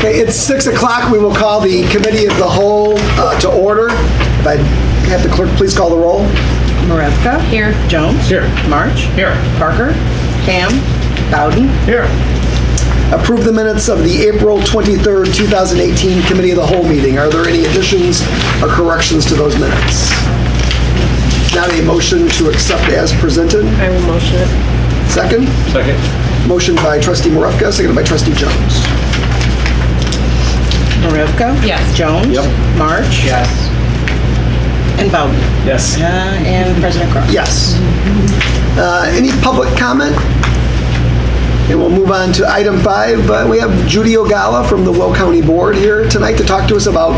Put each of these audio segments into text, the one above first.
Okay, it's 6 o'clock. We will call the Committee of the Whole to order. If I have the clerk please call the roll. Marevka. Here. Jones. Here. March. Here. Parker. Ham. Bowden. Here. Approve the minutes of the April 23rd, 2018 Committee of the Whole meeting. Are there any additions or corrections to those minutes? Now a motion to accept as presented. I will motion it. Second? Second. Motion by trustee Marevka, seconded by trustee Jones. Marevka. Yes. Jones. Yep. March. Yes. And Bowden. Yes. And President Cross. Yes. Any public comment? And we'll move on to item 5. We have Judy Ogala from the Will County Board here tonight to talk to us about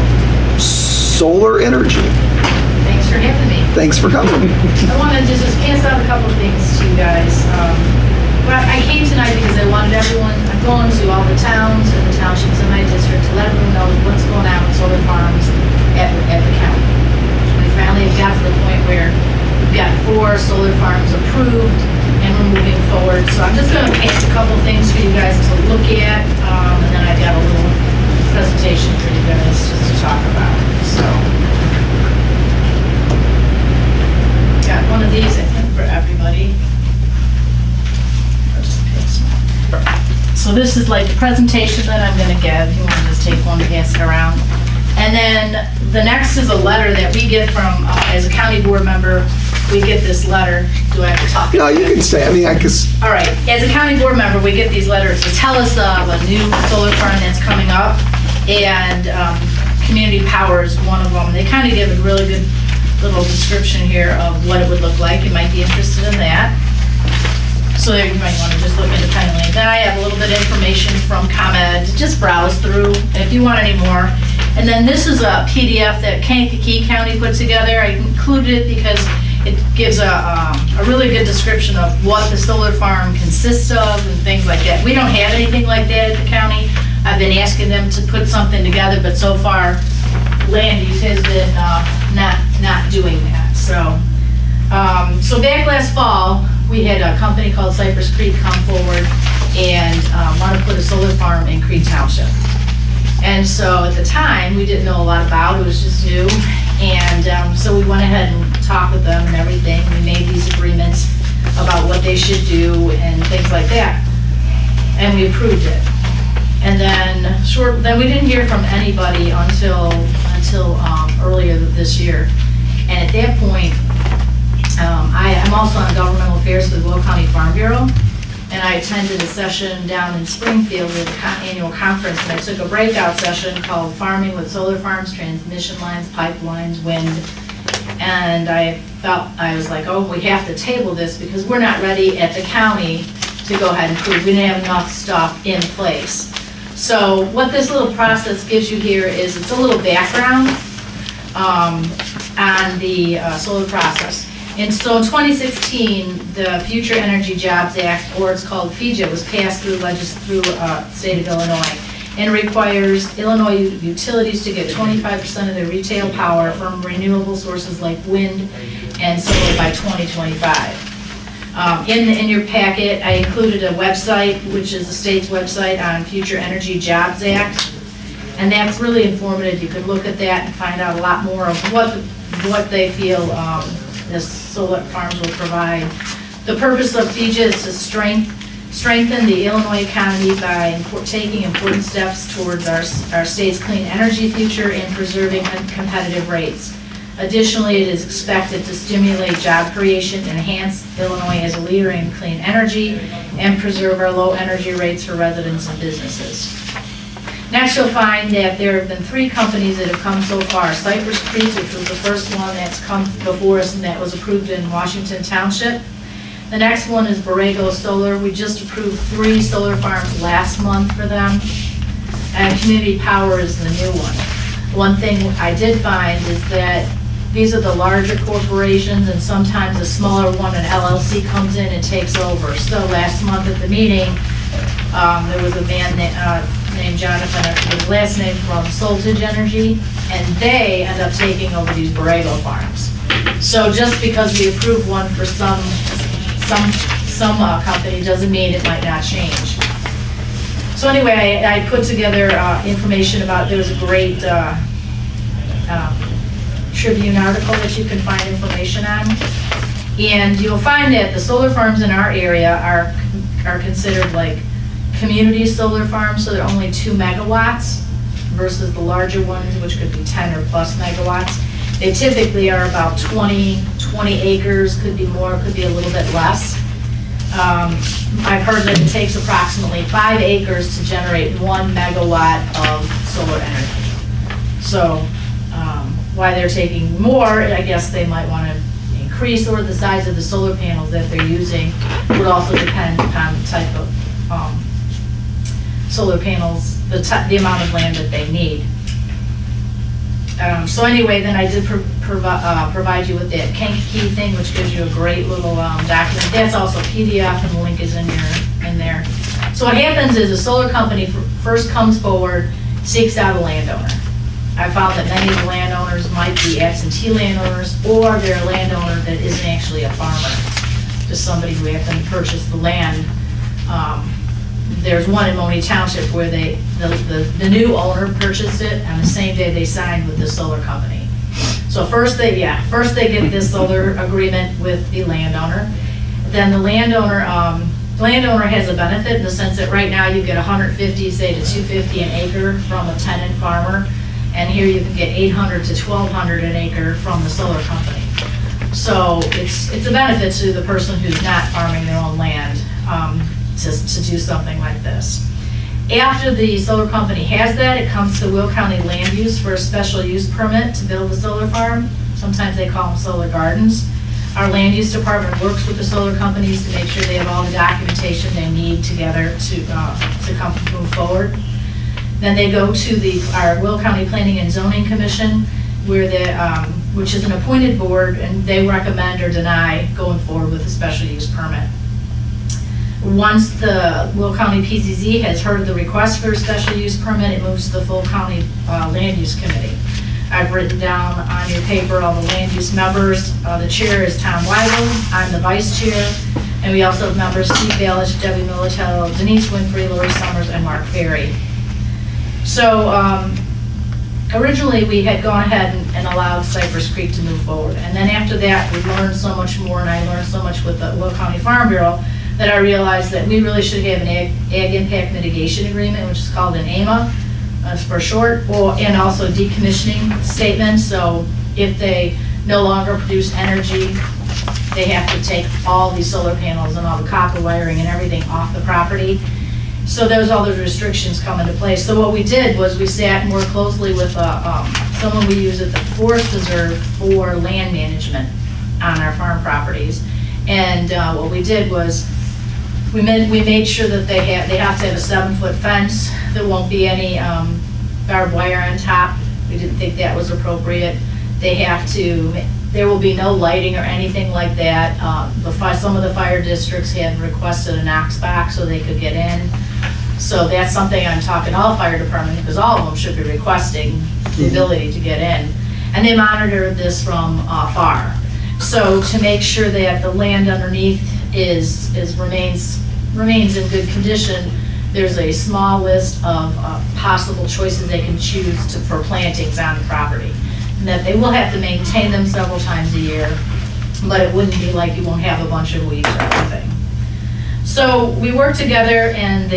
solar energy. Thanks for having me. Thanks for coming. I wanted to just pass out a couple of things to you guys. But I came tonight because I wanted everyone, I'm going to all the towns and the townships in my district to let everyone know what's going on with solar farms at the county. We finally have got to the point where we've got 4 solar farms approved and we're moving forward. So I'm just going to pass a couple of things for you guys to look at, and then I've got a little presentation for you guys just to talk about. So, got one of these, I think, for everybody. I'll just pick some. So this is like the presentation that I'm going to give. You want to just take one and pass it around. And then the next is a letter that we get from, as a county board member, we get this letter. Do I have to talk? No, you can stay. I mean, All right. As a county board member, we get these letters to tell us of a new solar farm that's coming up, and Community Power is one of them. They kind of give a really good little description here of what it would look like. You might be interested in that. So you might want to just look independently. Then I have a little bit of information from ComEd to just browse through if you want any more. And then this is a PDF that Kankakee County put together. I included it because it gives a really good description of what the solar farm consists of and things like that. We don't have anything like that at the county. I've been asking them to put something together, but so far land use has been not doing that. So back last fall, we had a company called Cypress Creek come forward and want to put a solar farm in Creek Township. And so at the time, we didn't know a lot about it. It was just new. And so we went ahead and talked with them and everything. We made these agreements about what they should do and things like that. And we approved it. And then we didn't hear from anybody until earlier this year. And at that point, I'm also on governmental affairs for the Will County Farm Bureau. And I attended a session down in Springfield at the annual conference, and I took a breakout session called Farming with Solar Farms, Transmission Lines, Pipelines, Wind. And I was like, oh, we have to table this because we're not ready at the county to go ahead and prove. We didn't have enough stuff in place. So what this little process gives you here is it's a little background on the solar process. And so in 2016, the Future Energy Jobs Act, or it's called FEJA, was passed through state of Illinois and requires Illinois utilities to get 25% of their retail power from renewable sources like wind and solar by 2025. In your packet, I included a website, which is the state's website on Future Energy Jobs Act, and that's really informative. You can look at that and find out a lot more of what they feel the solar farms will provide. The purpose of FEJA is to strengthen the Illinois economy by taking important steps towards our state's clean energy future and preserving competitive rates. Additionally, it is expected to stimulate job creation, enhance Illinois as a leader in clean energy, and preserve our low energy rates for residents and businesses. Next, you'll find that there have been 3 companies that have come so far. Cypress Creek, which was the first one that's come before us and that was approved in Washington Township. The next one is Borrego Solar. We just approved 3 solar farms last month for them. And Community Power is the new one. One thing I did find is that these are the larger corporations, and sometimes a smaller one, an LLC, comes in and takes over. So last month at the meeting, there was a man named Jonathan, his last name from Soltage Energy, and they end up taking over these Borrego farms. So just because we approve one for some company doesn't mean it might not change. So anyway, I put together information about, there was a great Tribune article that you can find information on. And you'll find that the solar farms in our area are considered like community solar farms, so they're only 2 megawatts versus the larger ones, which could be 10 or plus megawatts. They typically are about 20 acres, could be more, could be a little bit less. I've heard that it takes approximately 5 acres to generate 1 megawatt of solar energy. So why they're taking more, I guess they might want to increase, or the size of the solar panels that they're using would also depend upon the type of solar panels, the amount of land that they need. So anyway, then I did provide you with that Kankakee thing, which gives you a great little document. That's also PDF, and the link is in there. So what happens is a solar company first comes forward, seeks out a landowner. I found that many of the landowners might be absentee landowners, or they're a landowner that isn't actually a farmer, just somebody who happened to purchase the land. There's one in Money Township where the new owner purchased it on the same day they signed with the solar company. So first they get this solar agreement with the landowner. Then the landowner has a benefit in the sense that right now you get 150, say to 250 an acre from a tenant farmer, and here you can get 800 to 1,200 an acre from the solar company. So it's a benefit to the person who's not farming their own land to do something like this. After the solar company has that, it comes to Will County Land Use for a special use permit to build a solar farm. Sometimes they call them solar gardens. Our land use department works with the solar companies to make sure they have all the documentation they need together to move forward. Then they go to our Will County Planning and Zoning Commission, which is an appointed board, and they recommend or deny going forward with a special use permit. Once the Will County PZZ has heard the request for a special use permit, it moves to the full county land use committee. I've written down on your paper all the land use members. The chair is Tom Weigel. I'm the vice chair. And we also have members Steve Balich, Debbie Militello, Denise Winfrey, Lori Summers, and Mark Ferry. So originally we had gone ahead and allowed Cypress Creek to move forward. And then after that, we learned so much more, and I learned so much with the Will County Farm Bureau, that I realized that we really should have an ag impact mitigation agreement, which is called an AMA for short, and also decommissioning statement. So if they no longer produce energy, they have to take all these solar panels and all the copper wiring and everything off the property. So there's all those restrictions come into place. So what we did was we sat and worked closely with someone we use at the Forest Reserve for land management on our farm properties. And what we did was we made sure that they have to have a 7-foot fence. There won't be any barbed wire on top. We didn't think that was appropriate. There will be no lighting or anything like that. Some of the fire districts had requested a Knox box so they could get in. So that's something I'm talking to all fire departments, because all of them should be requesting the ability to get in. And they monitor this from afar. So to make sure that the land underneath remains in good condition, there's a small list of possible choices they can choose for plantings on the property. And that they will have to maintain them several times a year, but it wouldn't be like you won't have a bunch of weeds or anything. So we worked together, and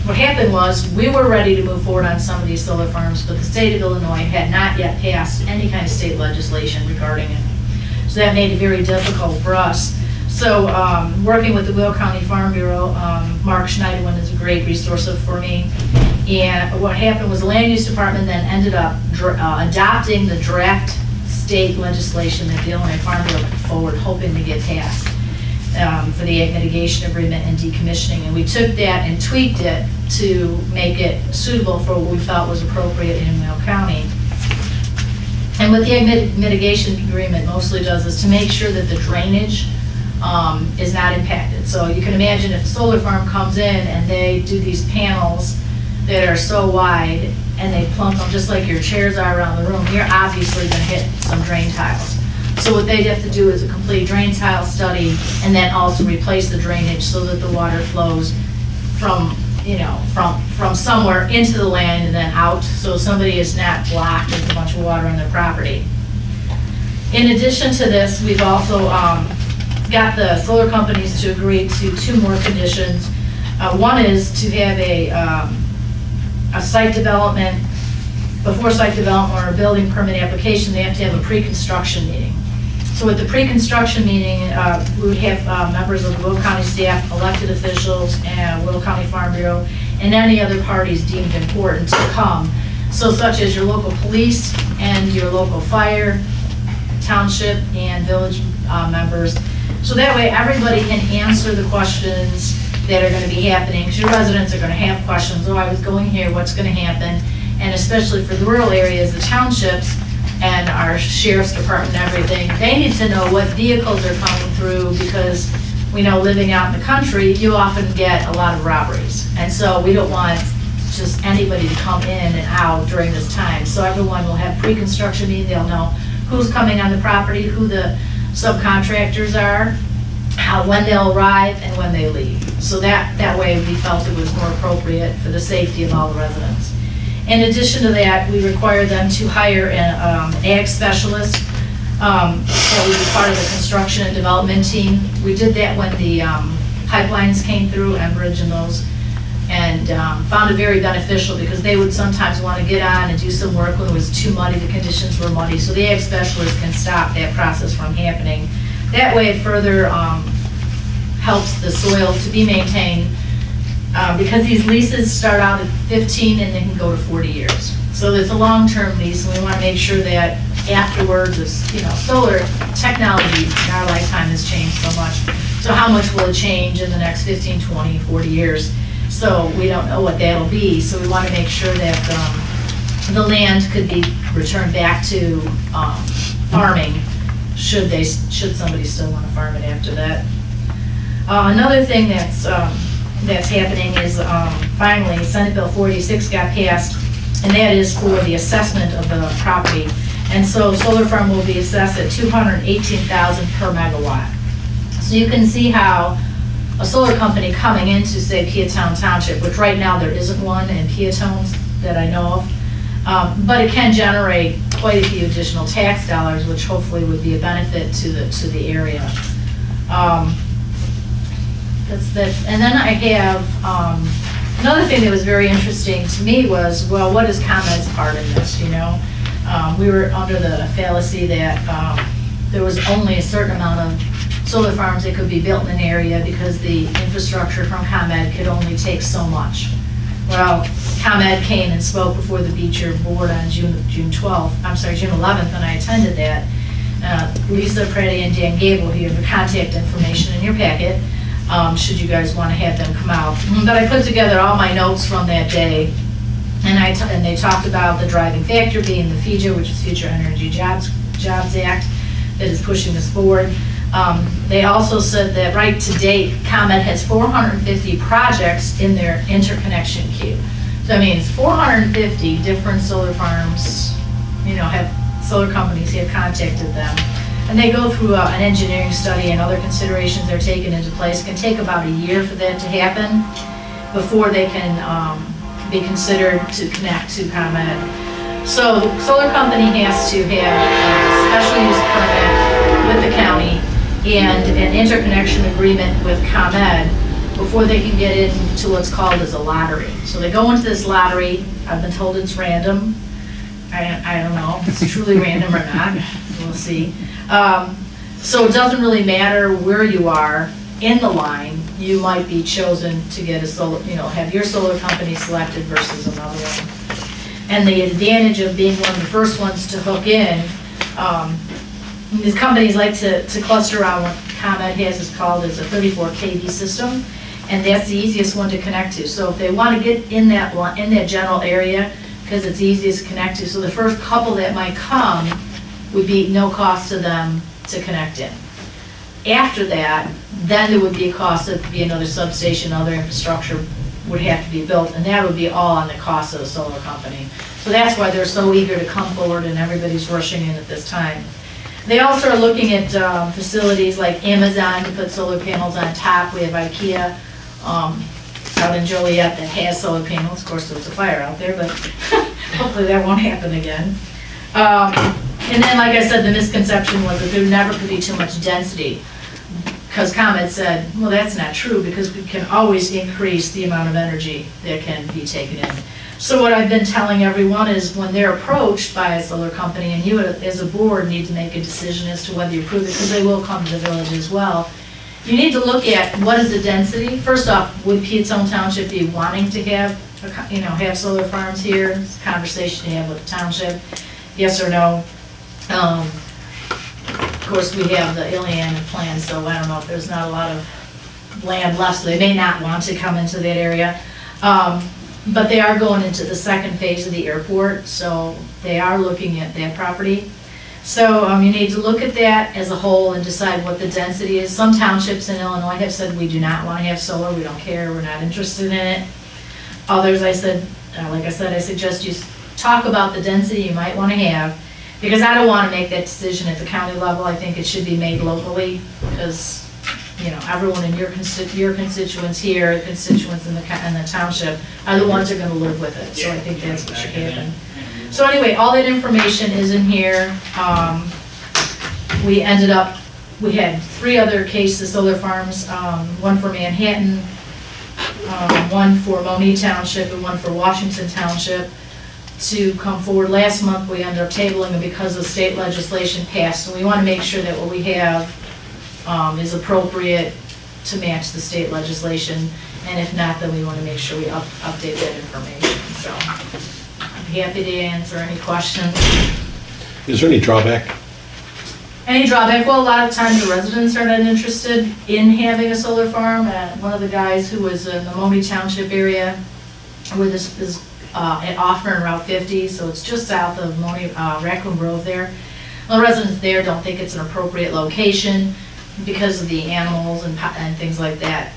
what happened was we were ready to move forward on some of these solar farms, but the state of Illinois had not yet passed any kind of state legislation regarding it. So that made it very difficult for us. So working with the Will County Farm Bureau, Mark Schneiderwin is a great resource for me. And what happened was the Land Use Department then ended up adopting the draft state legislation that the Illinois Farm Bureau put forward, hoping to get passed for the ag mitigation agreement and decommissioning. And we took that and tweaked it to make it suitable for what we felt was appropriate in Will County. And what the ag mitigation agreement mostly does is to make sure that the drainage is not impacted. So you can imagine if a solar farm comes in and they do these panels that are so wide and they plunk them just like your chairs are around the room, you're obviously going to hit some drain tiles. So what they'd have to do is a complete drain tile study, and then also replace the drainage so that the water flows from from somewhere into the land and then out, so somebody is not blocked with a bunch of water on their property. In addition to this, we've also got the solar companies to agree to 2 more conditions. One is to have a site development, before site development or a building permit application, they have to have a pre-construction meeting. So at the pre-construction meeting, we would have members of the Will County staff, elected officials, and Will County Farm Bureau, and any other parties deemed important to come. So such as your local police and your local fire, township, and village members. So that way everybody can answer the questions that are going to be happening, because your residents are going to have questions. Oh, I was going here, what's going to happen? And especially for the rural areas, the townships, and our sheriff's department and everything, they need to know what vehicles are coming through, because we know living out in the country, you often get a lot of robberies. And so we don't want just anybody to come in and out during this time. So everyone will have pre-construction meeting, they'll know who's coming on the property, who the subcontractors are, when they'll arrive and when they leave. So that way we felt it was more appropriate for the safety of all the residents. In addition to that, we require them to hire an ag specialist that would be part of the construction and development team. We did that when the pipelines came through, Enbridge and those, and found it very beneficial, because they would sometimes want to get on and do some work when it was too muddy, the conditions were muddy, so the ag specialist can stop that process from happening. That way it further helps the soil to be maintained, because these leases start out at 15 and they can go to 40 years. So it's a long-term lease, and we want to make sure that afterwards, solar technology in our lifetime has changed so much. So how much will it change in the next 15, 20, 40 years? So we don't know what that'll be. So we want to make sure that the land could be returned back to farming, should somebody still want to farm it after that. Another thing that's happening is finally Senate Bill 46 got passed, and that is for the assessment of the property. And so solar farm will be assessed at $218,000 per megawatt. So you can see how a solar company coming into, say, Peotone Township, which right now there isn't one in Peotone that I know of, but it can generate quite a few additional tax dollars, which hopefully would be a benefit to the area. And then I have another thing that was very interesting to me was, well, what is ComEd's part in this? We were under the fallacy that there was only a certain amount of solar farms that could be built in an area, because the infrastructure from ComEd could only take so much. Well, ComEd came and spoke before the Beecher board on June 11th, and I attended that. Lisa Preddy and Dan Gable, who have the contact information in your packet, should you guys want to have them come out. But I put together all my notes from that day, and they talked about the driving factor being the FEJA, which is Future Energy Jobs Act, that is pushing this forward. They also said that right to date, ComEd has 450 projects in their interconnection queue. So that means 450 different solar farms, solar companies have contacted them. And they go through an engineering study and other considerations they're taken into place. It can take about a year for that to happen before they can be considered to connect to ComEd. So the solar company has to have a special use permit with the county and an interconnection agreement with ComEd before they can get into what's called as a lottery. So they go into this lottery. I've been told it's random. I don't know if it's truly random or not. We'll see. So it doesn't really matter where you are in the line. You might be chosen to get a solar, have your solar company selected versus another one. And the advantage of being one of the first ones to hook in, these companies like to cluster around what ComEd has is called as a 34 kV system, and that's the easiest one to connect to. So if they want to get in that general area, because it's easiest to connect to, so the first couple that might come would be no cost to them to connect in. After that, then there would be a cost, that would be another substation, other infrastructure would have to be built, and that would be all on the cost of the solar company. So that's why they're so eager to come forward, and everybody's rushing in at this time. They also are looking at facilities like Amazon to put solar panels on top. We have IKEA. out in Joliet that has solar panels. Of course, there was a fire out there, but hopefully that won't happen again. And then, like I said, the misconception was that there never could be too much density. Because ComEd said, well, that's not true, because we can always increase the amount of energy that can be taken in. So what I've been telling everyone is when they're approached by a solar company, and you as a board need to make a decision as to whether you approve it, because they will come to the village as well, you need to look at what is the density. First off, would Peotone Township be wanting to have, have solar farms here? It's a conversation to have with the township, yes or no. Of course, we have the Iliana plan, so I don't know if there's not a lot of land left, so they may not want to come into that area. But they are going into the second phase of the airport, so they are looking at that property. So you need to look at that as a whole and decide what the density is. Some townships in Illinois have said we do not want to have solar, we don't care, we're not interested in it. Others, I said, like I said, I suggest you talk about the density you might want to have, because I don't want to make that decision at the county level. I think it should be made locally, because everyone in your constituents here, constituents in the township, are the ones that are going to live with it. So I think that's what should happen. So anyway, all that information is in here. We had 3 other cases, solar farms, one for Manhattan, one for Monee Township, and one for Washington Township, to come forward. Last month we ended up tabling it because the state legislation passed, and we want to make sure that what we have is appropriate to match the state legislation, and if not, then we want to make sure we update that information. So I'm happy to answer any questions. Is there any drawback? Any drawback? Well, a lot of times the residents are not interested in having a solar farm. One of the guys who was in the Monee Township area, where this is at Offner and Route 50, so it's just south of Raccoon Grove there. The residents there don't think it's an appropriate location because of the animals and things like that.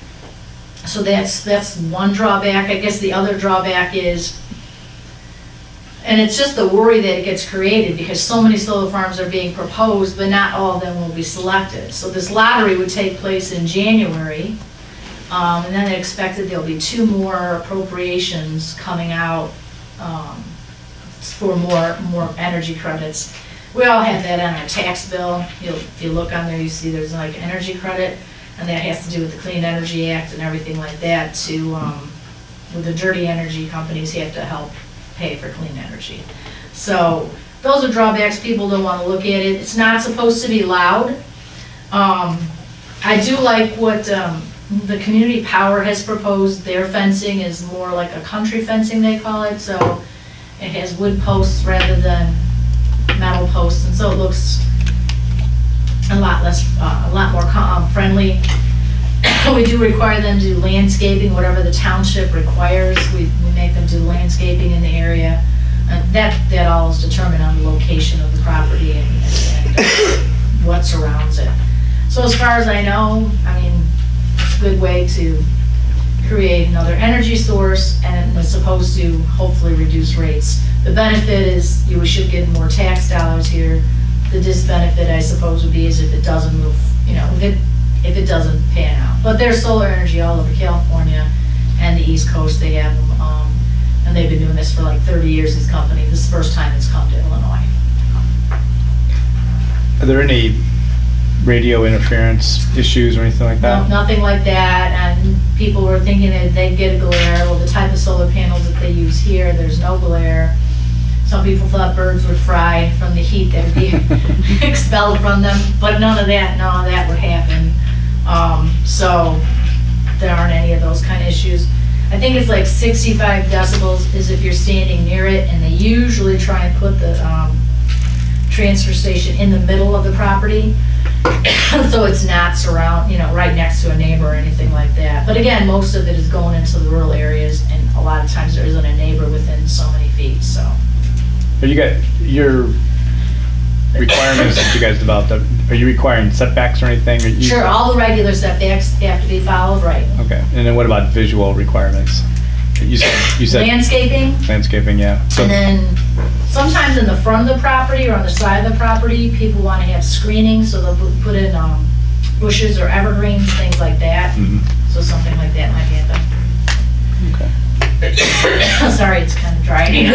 So that's one drawback. I guess the other drawback is, and it's just the worry that it gets created because so many solar farms are being proposed, but not all of them will be selected. So this lottery would take place in January. And then they expected there'll be 2 more appropriations coming out for more energy credits. We all have that on our tax bill. If you look on there, you see there's like energy credit, and that has to do with the Clean Energy Act and everything like that. With the dirty energy companies have to help pay for clean energy. So those are drawbacks. People don't want to look at it. It's not supposed to be loud. I do like what the Community Power has proposed. Their fencing is more like a country fencing, they call it. So it has wood posts rather than metal posts, and so it looks a lot more friendly. We do require them to do landscaping, whatever the township requires. We make them do landscaping in the area. That all is determined on the location of the property and what surrounds it. So as far as I know, I mean, it's a good way to create another energy source, and it's supposed to hopefully reduce rates. The benefit is we should get more tax dollars here. The disbenefit, I suppose, would be is if it doesn't move, if it doesn't pan out. But there's solar energy all over California and the East Coast. They have them, and they've been doing this for like 30 years, this company. This is the first time it's come to Illinois. Are there any radio interference issues or anything like that? No, nothing like that. And people were thinking that they'd get a glare. Well, the type of solar panels that they use here, there's no glare. Some people thought birds would fry from the heat that would be expelled from them, but none of that would happen. So there aren't any of those kind of issues. I think it's like 65 decibels is if you're standing near it, and they usually try and put the transfer station in the middle of the property, so it's not right next to a neighbor or anything like that. But again, most of it is going into the rural areas, and a lot of times there isn't a neighbor within so many feet. So. Have you got your requirements that you guys developed? Are you requiring setbacks or anything? Sure, all the regular setbacks have to be followed, right. Okay, and then what about visual requirements? You said landscaping. Landscaping, yeah. So, and then sometimes in the front of the property or on the side of the property, people want to have screening, so they'll put in bushes or evergreens, things like that. Mm-hmm. So something like that might happen. Sorry, it's kind of dry in here.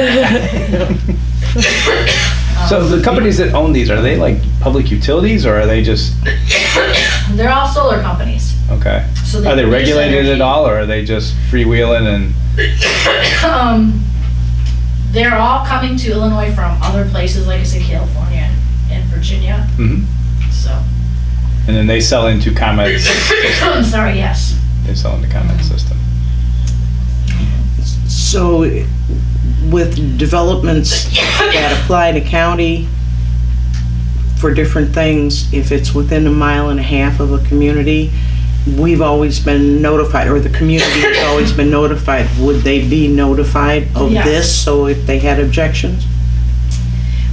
So the companies that own these, are they like public utilities or are they just, They're all solar companies. okay. So Are they produce regulated energy. at all or are they just freewheeling and, They're all coming to Illinois from other places, like I said, California and Virginia. Mhm. So, and then they sell into ComEd's, I'm sorry, yes. they sell into ComEd's system? So with developments that apply to county for different things, if it's within 1.5 miles of a community, we've always been notified, or the community has always been notified. Would they be notified of Yes. this, so if they had objections?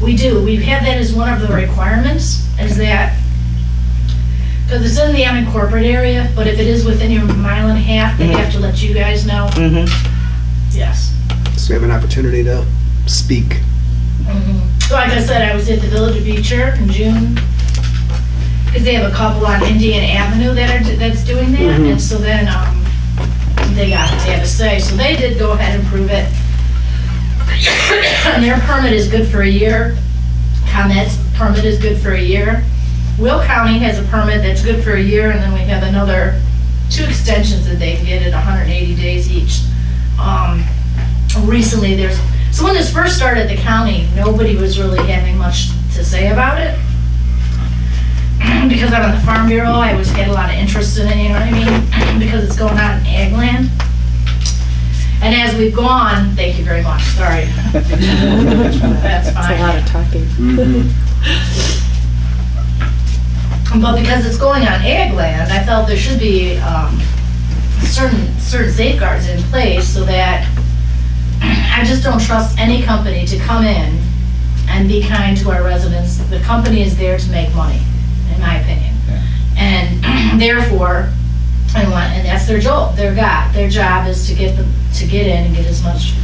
We do. We've had that as one of the requirements, is that, because it's in the unincorporated area, but if it is within your 1.5 miles, they have to let you guys know. Mm-hmm. Yes. So we have an opportunity to speak. Like I said, I was at the Village of Beecher in June, because they have a couple on Indian Avenue that's doing that, and so then they got to have a say. So they did go ahead and prove it. And their permit is good for a year. ComEd's permit is good for a year. Will County has a permit that's good for a year, and then we have another 2 extensions that they can get at 180 days each. Recently, so when this first started at the county, nobody was really having much to say about it. Because I'm on the Farm Bureau, I always had a lot of interest in it, you know what I mean? Because it's going on in ag land. And as we've gone, thank you very much, sorry. That's fine. A lot of talking. But because it's going on ag land, I felt there should be certain safeguards in place so that I just don't trust any company to come in and be kind to our residents. The company is there to make money, in my opinion. And therefore, and that's their job. Their job is to get in and get as much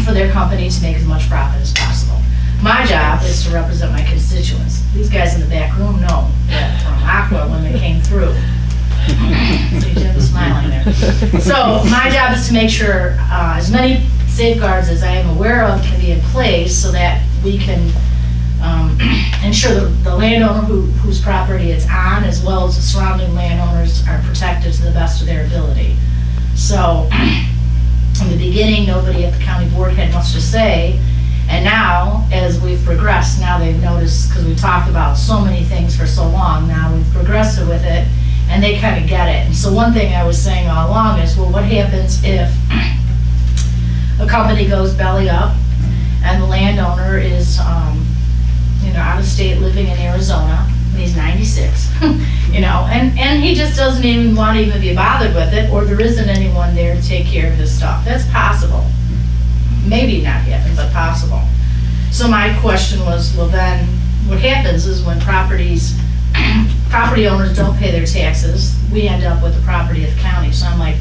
for their company to make as much profit as possible. My job is to represent my constituents. These guys in the back room know that from Aqua when they came through. So Jim was smiling there. So my job is to make sure as many safeguards as I am aware of can be in place so that we can ensure the landowner whose property it's on, as well as the surrounding landowners, are protected to the best of their ability. So in the beginning, nobody at the county board had much to say. And now, as we've progressed, now they've noticed, because we talked about so many things for so long, now we've progressed with it, and they kind of get it. And so one thing I was saying all along is, well, what happens if a company goes belly up and the landowner is, out of state living in Arizona, and he's 96, and he just doesn't even want to even be bothered with it, or there isn't anyone there to take care of his stuff. That's possible. Maybe not happen, but possible. So my question was, well then, what happens is when property owners don't pay their taxes, we end up with the property of the county. So I'm like,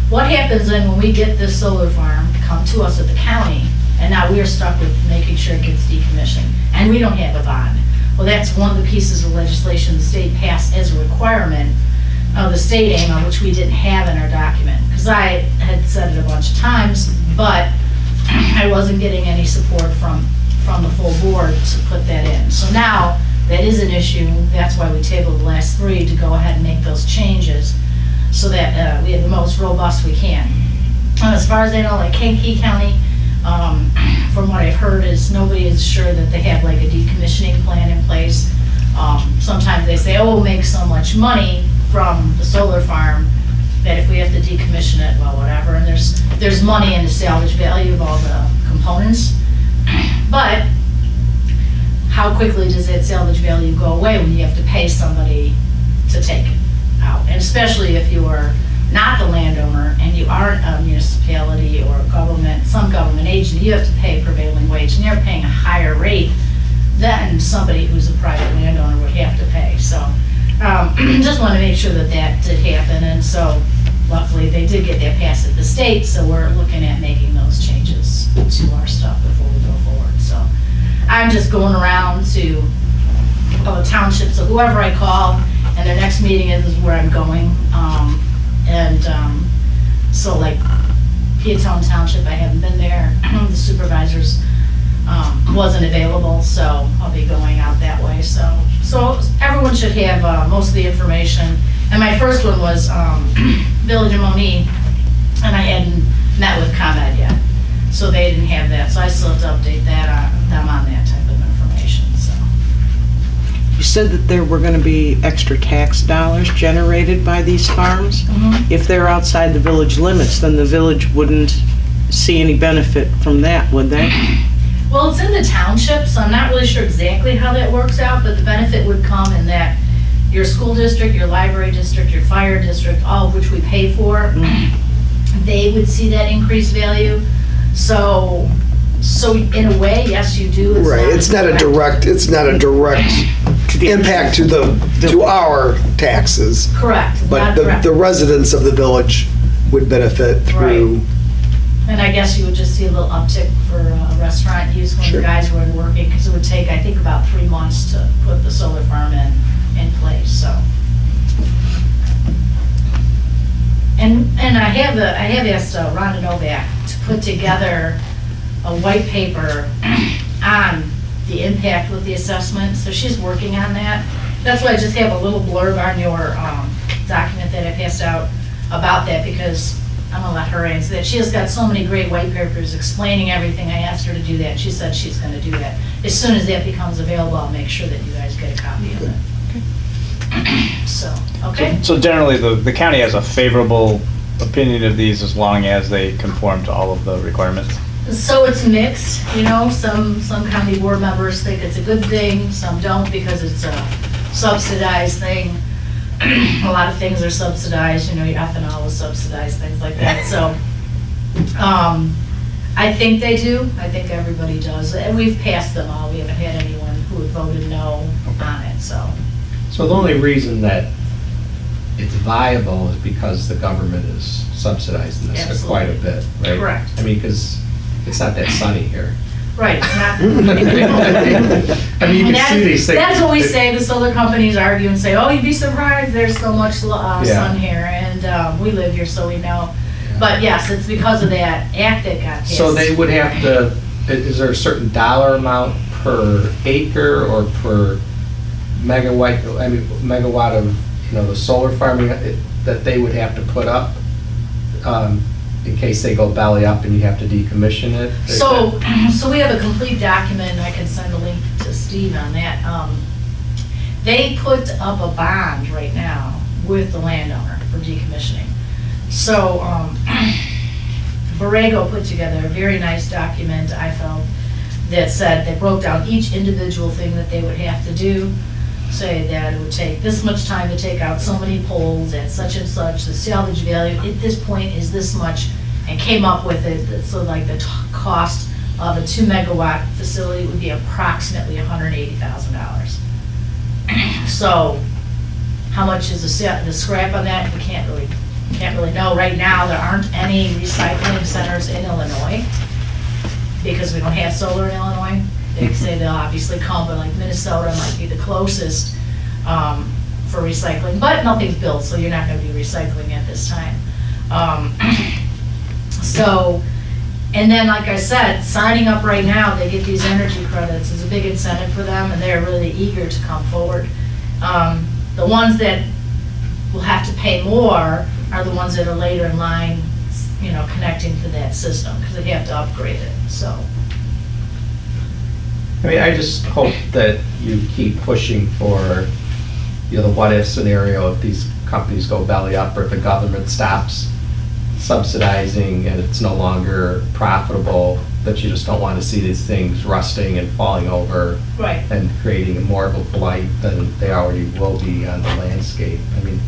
what happens then when we get this solar farm come to us at the county, and now we're stuck with making sure it gets decommissioned, and we don't have a bond? Well, that's one of the pieces of legislation the state passed as a requirement of the state AMA, which we didn't have in our document. Because I had said it a bunch of times, but I wasn't getting any support from the full board to put that in. So now that is an issue. That's why we tabled the last 3 to go ahead and make those changes so that we have the most robust we can. And as far as I know, like Kankakee County, from what I've heard, is nobody is sure that they have like a decommissioning plan in place. Sometimes they say, oh, we'll make so much money from the solar farm that if we have to decommission it, well, whatever. And there's money in the salvage value of all the components. But how quickly does that salvage value go away when you have to pay somebody to take it out? And especially if you are not the landowner and you aren't a municipality or a government, some government agency, you have to pay a prevailing wage, and you're paying a higher rate than somebody who's a private landowner would have to pay. So just want to make sure that that did happen, and so luckily they did get that passed at the state, so we're looking at making those changes to our stuff before we go forward. So I'm just going around to all the townships, so whoever I call, and their next meeting is where I'm going. So like Peotone Township. I haven't been there. The supervisors wasn't available, so I'll be going out that way. So everyone should have most of the information. And my first one was Village of Monee, and I hadn't met with ComEd yet, so they didn't have that. So I still have to update them on that type of information. So You said that there were going to be extra tax dollars generated by these farms. If they're outside the village limits, then the village wouldn't see any benefit from that, would they? well, it's in the township, so I'm not really sure exactly how that works out, but the benefit would come in that your school district, your library district, your fire district, all of which we pay for, they would see that increased value. So in a way, yes, you do. Right, it's not a direct impact to our taxes. Correct. It's But not direct. the residents of the village would benefit through. And I guess you would just see a little uptick for restaurant use when Sure. the guys were working, because it would take, I think, about 3 months to put the solar farm in place, so. And I have asked Rhonda Novak to put together a white paper on the impact with the assessment, so she's working on that. That's why I just have a little blurb on your document that I passed out about that, because I'm gonna let her answer that. She has got so many great white papers explaining everything. I asked her to do that. She said she's gonna do that. As soon as that becomes available, I'll make sure that you guys get a copy of it. So, okay? So generally, the county has a favorable opinion of these as long as they conform to all of the requirements? So it's mixed, you know, some county board members think it's a good thing, some don't because it's a subsidized thing. A lot of things are subsidized, you know, your ethanol is subsidized, things like that, so. I think they do, I think everybody does, and we've passed them all, we haven't had anyone who had voted no on it, so. So the only reason that it's viable is because the government is subsidizing this quite a bit, right? Correct. I mean, because it's not that sunny here. Right, it's not. I mean, you And can see these things. that's what we say, the solar companies argue and say, oh, you'd be surprised, there's so much sun here, and we live here, so we know. But yes, it's because of that act that got passed. So they would have to, is there a certain dollar amount per acre or per megawatt, megawatt of, you know, the solar farming that they would have to put up in case they go belly up and you have to decommission it? So we have a complete document, and I can send a link to Steve on that. They put up a bond right now with the landowner for decommissioning. So Borrego put together a very nice document, I felt, that said, they broke down each individual thing that they would have to do, say that it would take this much time to take out so many poles at such and such, the salvage value at this point is this much, and came up with it, so like the cost of a 2 megawatt facility would be approximately $180,000. So how much is the scrap on that? We can't really know. Right now, there aren't any recycling centers in Illinois because we don't have solar in Illinois. They say they'll obviously come, but like Minnesota might be the closest for recycling, but nothing's built, so you're not going to be recycling at this time. So, and then like I said, signing up right now, they get these energy credits. It's a big incentive for them, and they're really eager to come forward. The ones that will have to pay more are the ones that are later in line, you know, connecting to that system, because they have to upgrade it, so. I mean, I just hope that you keep pushing for, you know, the what-if scenario if these companies go belly up or if the government stops subsidizing and it's no longer profitable, that you just don't want to see these things rusting and falling over. Right. And creating more of a blight than they already will be on the landscape. I mean,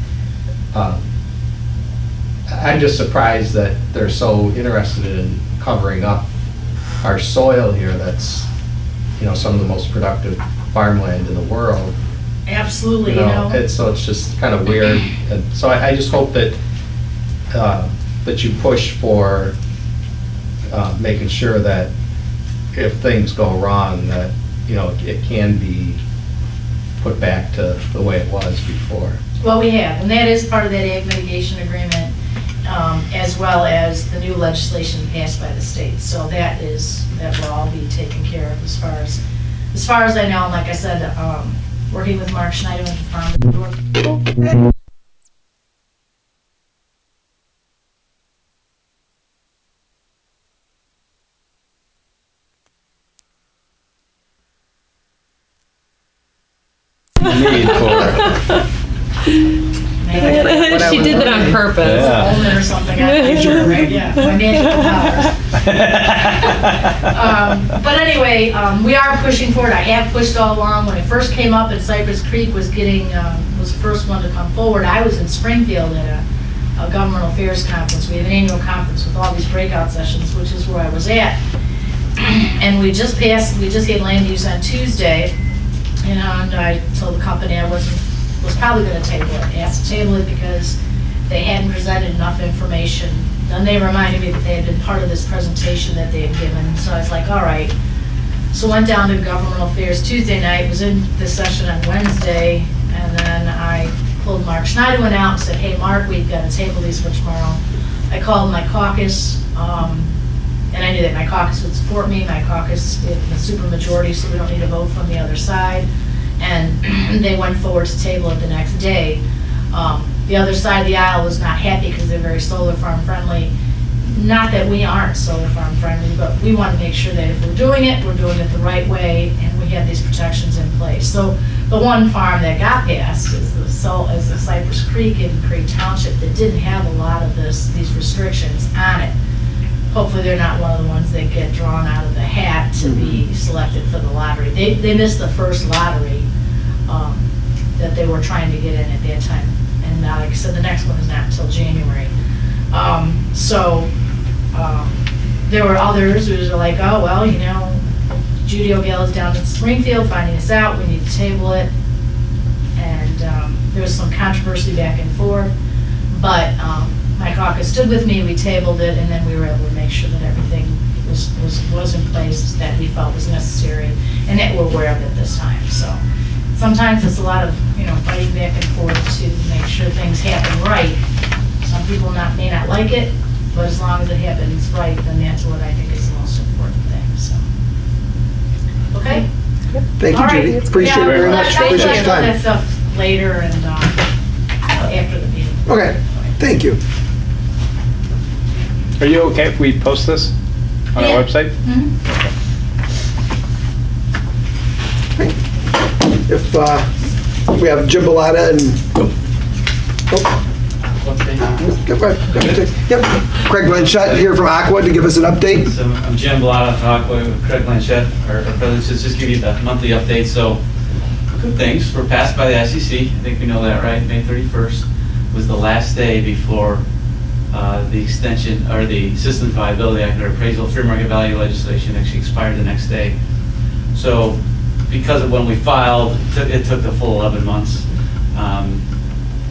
I'm just surprised that they're so interested in covering up our soil here that's, you know, some of the most productive farmland in the world. Absolutely, you know. So it's just kind of weird. And so I just hope that that you push for making sure that if things go wrong, that, you know, it can be put back to the way it was before. Well, we have, and that is part of that ag mitigation agreement. as well as the new legislation passed by the state. So that will all be taken care of as far as I know. And like I said, working with Mark Schneider and Farm. Need for. She did that on purpose. Yeah. Or something. Right? Yeah, financial powers. But anyway, we are pushing forward. I have pushed all along. When it first came up and Cypress Creek was was the first one to come forward, I was in Springfield at a government affairs conference. We have an annual conference with all these breakout sessions, which is where I was at. And we just had land use on Tuesday, and I told the company I was probably going to table it. I asked to table it because they hadn't presented enough information. Then they reminded me that they had been part of this presentation that they had given. So I was like, all right. So went down to governmental affairs Tuesday night, was in this session on Wednesday, and then I pulled Mark Schneider out and said, hey Mark, we've got to table these for tomorrow. I called my caucus, and I knew that my caucus would support me. My caucus is the super majority, so we don't need a vote from the other side. And they went forward to table it the next day. The other side of the aisle was not happy because they're very solar farm friendly. Not that we aren't solar farm friendly, but we want to make sure that if we're doing it the right way, and we have these protections in place. So the one farm that got passed is the Cypress Creek in Creek Township that didn't have a lot of these restrictions on it. Hopefully they're not one of the ones that get drawn out of the hat to be selected for the lottery. They missed the first lottery that they were trying to get in at that time. And like I said, the next one is not until January. There were others who were like, oh, well, you know, Judy O'Gale is down in Springfield finding us out, we need to table it. And there was some controversy back and forth. But my caucus stood with me, we tabled it, and then we were able to make sure that everything was in place that we felt was necessary, and that we're aware of it this time. So sometimes it's a lot of, you know, fighting back and forth to make sure things happen right. Some people may not like it, but as long as it happens right, then that's what I think is the most important thing. So, okay. Thank you, All right. Judy. Appreciate it very much. Appreciate your time. That stuff later and after the meeting. Okay. Thank you. Are you okay if we post this on our website? If we have Jim Bellata and Craig Blanchett here from Aqua to give us an update. So I'm Jim Bellata from Aqua with Craig Blanchett. Our privilege is just give you the monthly update. So good things were passed by the SEC. I think we know that, right? May 31st was the last day before the extension or the System Viability Act or appraisal fair market value legislation actually expired the next day. So because of when we filed, it took the full 11 months.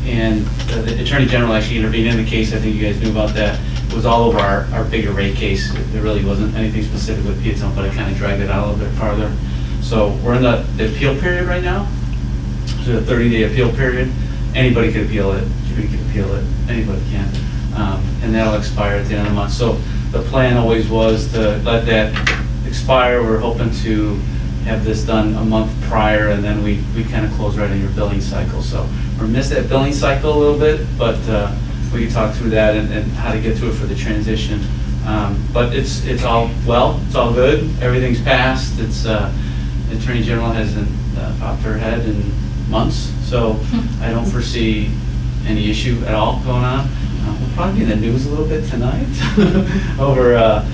And the Attorney General actually intervened in the case. I think you guys knew about that. It was all over our bigger rate case. There really wasn't anything specific with Peotone, but I kind of dragged it out a little bit farther. So we're in the appeal period right now. So a 30-day appeal period. Anybody could appeal it. Judy could appeal it. Anybody can. And that'll expire at the end of the month. So the plan always was to let that expire. We're hoping to have this done a month prior, and then we kind of close right in your billing cycle. So we're missed that billing cycle a little bit, but we can talk through that and how to get through it for the transition. But it's all well, it's all good. Everything's passed. It's the Attorney General hasn't popped her head in months, so I don't foresee any issue at all going on. We'll probably be in the news a little bit tonight over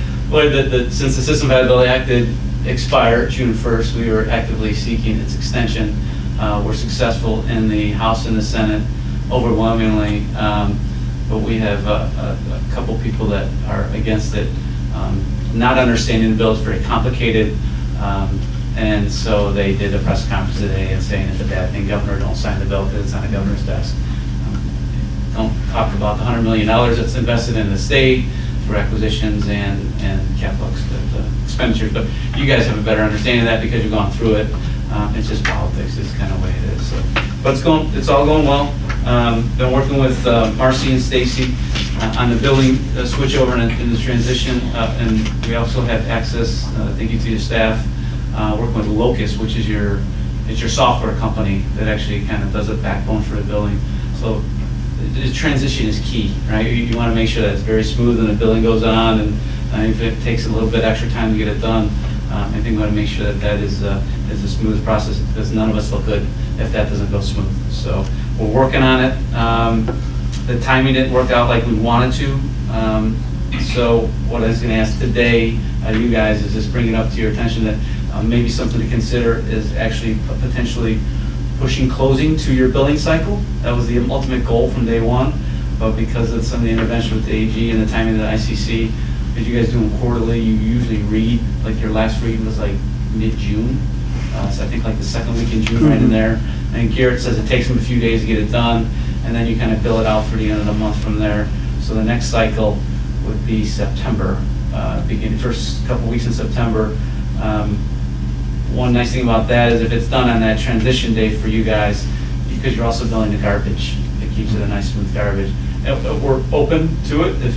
since the System Viability Act did expire June 1st, we were actively seeking its extension. We're successful in the House and the Senate overwhelmingly, but we have a couple people that are against it, not understanding the bill is very complicated, and so they did a press conference today and saying it's a bad thing, Governor, don't sign the bill because it's on the governor's desk. Don't talk about the $100 million that's invested in the state for acquisitions and capital expenditures, but you guys have a better understanding of that because you've gone through it. It's just politics. It's kind of the way it is. So, but it's all going well. Been working with Marcy and Stacy On the building switchover and in the transition, and we also have access, thank you to your staff, working with Locus, which is it's your software company that actually kind of does a backbone for the building. So the transition is key, right? You want to make sure that it's very smooth and the building goes on, and if it takes a little bit extra time to get it done, I think we want to make sure that that is a smooth process, because none of us look good if that doesn't go smooth. So we're working on it. The timing didn't work out like we wanted to. So what I was going to ask today, you guys, is just bring it up to your attention that maybe something to consider is actually potentially pushing closing to your billing cycle. That was the ultimate goal from day one, but because of some of the intervention with the AG and the timing of the ICC, as you guys do them quarterly, you usually read, like your last read was like mid-June. So I think like the second week in June, right in there. And Garrett says it takes them a few days to get it done, and then you kind of bill it out for the end of the month from there. So the next cycle would be September, beginning first couple weeks in September. One nice thing about that is if it's done on that transition day for you guys, because you're also billing the garbage, it keeps it a nice smooth garbage. We're open to it if,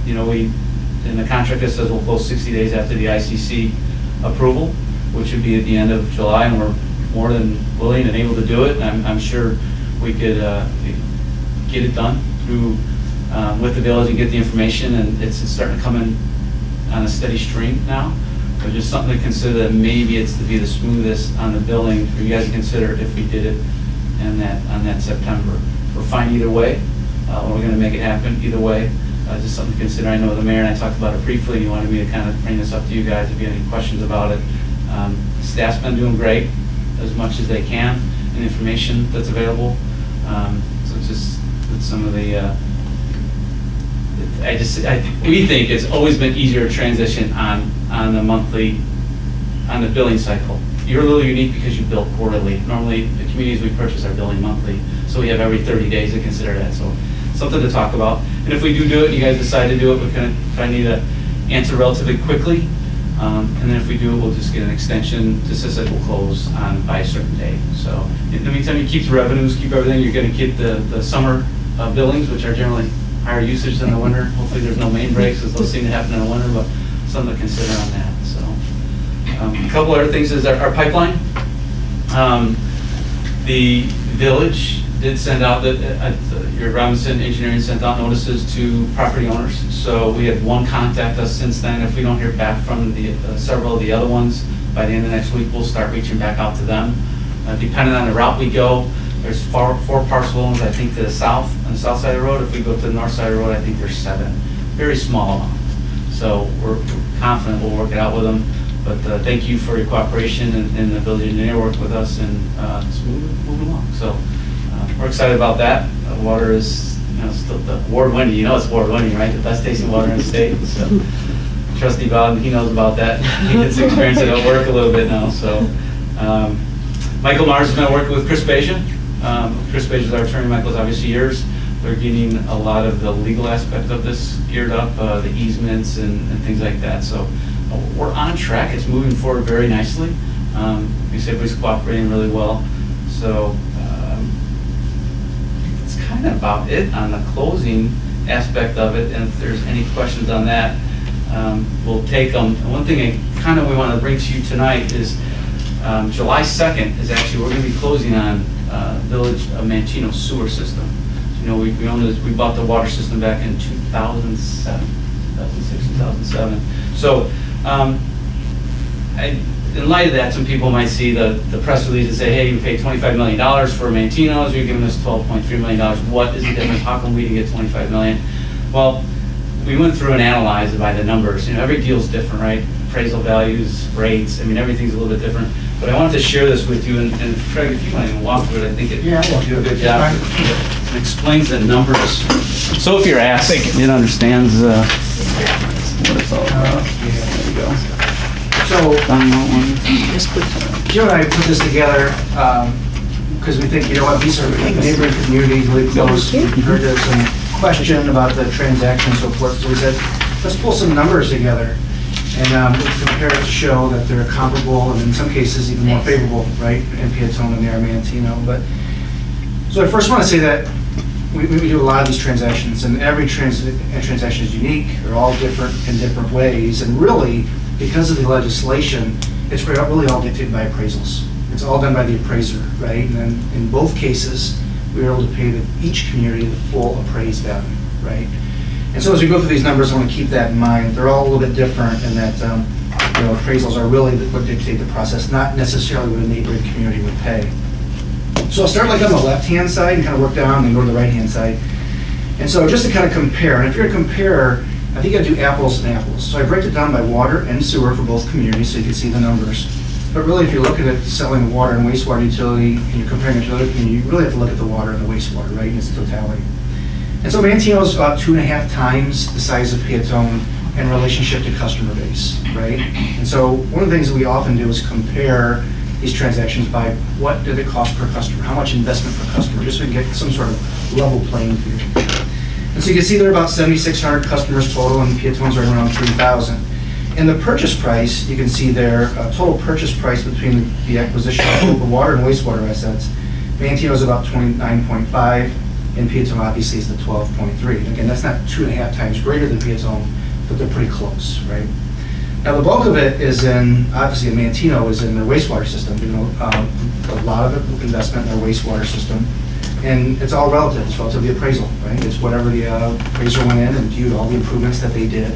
you know, in the contract it says we'll close 60 days after the ICC approval, which would be at the end of July, and we're more than willing and able to do it. And I'm sure we could get it done through with the village and get the information, and it's starting to come in on a steady stream now. So just something to consider, that maybe it's to be the smoothest on the billing for you guys to consider if we did it on that September. We're fine either way. We're going to make it happen either way. Just something to consider. I know the mayor and I talked about it briefly. He wanted me to kind of bring this up to you guys if you have any questions about it. Staff's been doing great as much as they can, and information that's available. So it's just some of the. We think it's always been easier to transition on the monthly, on the billing cycle. You're a little unique because you bill quarterly. Normally, the communities we purchase are billing monthly, so we have every 30 days to consider that. So something to talk about. And if we do it, you guys decide to do it, we're going to try to need to answer relatively quickly. And then if we do it, we'll just get an extension. Just says that we'll close by a certain date. So in the meantime, you keep the revenues, keep everything. You're going to get the summer billings, which are generally higher usage than the winter. Hopefully there's no main breaks, because those seem to happen in the winter, but something to consider on that. So a couple other things is our pipeline. The village did send out, your Robinson Engineering sent out notices to property owners. So we had one contact us since then. If we don't hear back from several of the other ones by the end of next week, we'll start reaching back out to them. Depending on the route we go, there's four parcel owners, I think, to the south, on the south side of the road. If we go to the north side of the road, I think there's 7. Very small amount. So we're confident we'll work it out with them. But thank you for your cooperation and the ability to work with us, and it's moving along. So we're excited about that. Water is, still the award-winning. It's award-winning, right? The best tasting water in the state. So Trustee Bowden, he knows about that. He gets to experience it at work a little bit now. So Michael Mars has been working with Chris Beja. Chris Beja is our attorney. Michael's obviously yours. They're getting a lot of the legal aspect of this geared up, the easements and things like that. So we're on track. It's moving forward very nicely. We say everybody's cooperating really well. So it's kind of about it on the closing aspect of it. And if there's any questions on that, we'll take them. And one thing we want to bring to you tonight is July 2nd is actually, we're going to be closing on Village Mantino sewer system. We owned this, we bought the water system back in 2006, 2007. So in light of that, some people might see the press release and say, hey, you paid $25 million for Mantino's, you're giving us $12.3 million. What is the difference? How come we didn't get $25 million? Well, we went through and analyzed it by the numbers. Every deal's different, right? Appraisal values, rates, everything's a little bit different. But I wanted to share this with you, and Craig, if you want to even walk through it, I think you do a good job. It explains the numbers. So if you're asked, it understands what it's all about. There you go. So, Joe and I put this together because we think, these are neighboring communities, really close. We heard there's some question about the transaction and so forth. So we said, let's pull some numbers together and compare it to show that they're comparable and in some cases even more favorable, right, in Peotone and there, Mantino. But so I first want to say that we do a lot of these transactions, and every transaction is unique. They're all different in different ways, and really, because of the legislation, it's really all dictated by appraisals. It's all done by the appraiser, right? And then in both cases, we were able to pay each community the full appraised value, right? And so as we go through these numbers, I want to keep that in mind. They're all a little bit different in that appraisals are really what dictate the process, not necessarily what a neighboring community would pay. So I'll start like on the left-hand side and kind of work down and go to the right-hand side. And so just to kind of compare, and if you're a comparer, I think you gotta do apples and apples. So I break it down by water and sewer for both communities so you can see the numbers. But really, if you're looking at selling water and wastewater utility and you're comparing it to other communities, you really have to look at the water and the wastewater, right, in its totality. And so Manteno is about 2.5 times the size of Peotone in relationship to customer base, right? And so one of the things that we often do is compare these transactions by what did it cost per customer, how much investment per customer, just so we can get some sort of level playing field. And so you can see there are about 7,600 customers total, and Peotone's right around 3,000. And the purchase price, you can see there, total purchase price between the acquisition of the water and wastewater assets, Manteno is about 29.5, and Peotone obviously is the 12.3. Again, that's not 2.5 times greater than Peotone, but they're pretty close, right? Now the bulk of it is in, obviously Manteno is in their wastewater system, a lot of it investment in their wastewater system. And it's all relative, it's relative to the appraisal, right? It's whatever the appraiser went in and viewed all the improvements that they did.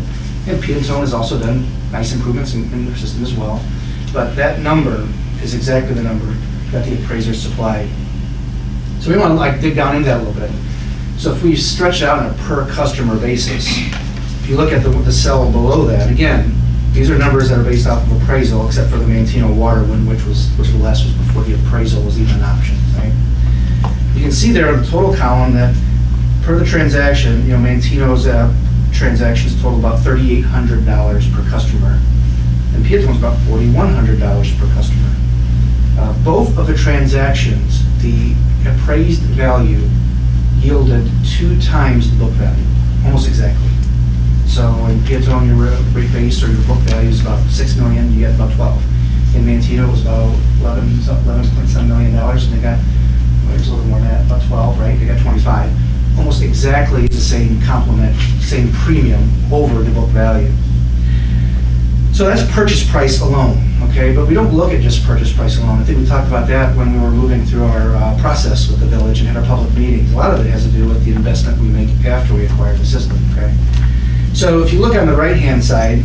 And Peotone has also done nice improvements in their system as well. But that number is exactly the number that the appraiser supplied. So we want to like dig down into that a little bit. So if we stretch it out on a per customer basis, if you look at the cell below that, again, these are numbers that are based off of appraisal, except for the Manteno water one, which the last was before the appraisal was even an option, right? You can see there in the total column that per the transaction, Manteno's transactions total about $3,800 per customer, and Peotone's about $4,100 per customer. Both of the transactions, the appraised value yielded 2 times the book value, almost exactly. So in Peotone, your rate base or your book value is about $6 million, you get about 12. In Manteno, it was about $11.7 million, and they got, well, there's a little more than that, about 12, right? They got 25. Almost exactly the same complement, same premium over the book value. So that's purchase price alone, okay? But we don't look at just purchase price alone. I think we talked about that when we were moving through our process with the village and had our public meetings. A lot of it has to do with the investment we make after we acquire the system, okay? So if you look on the right-hand side,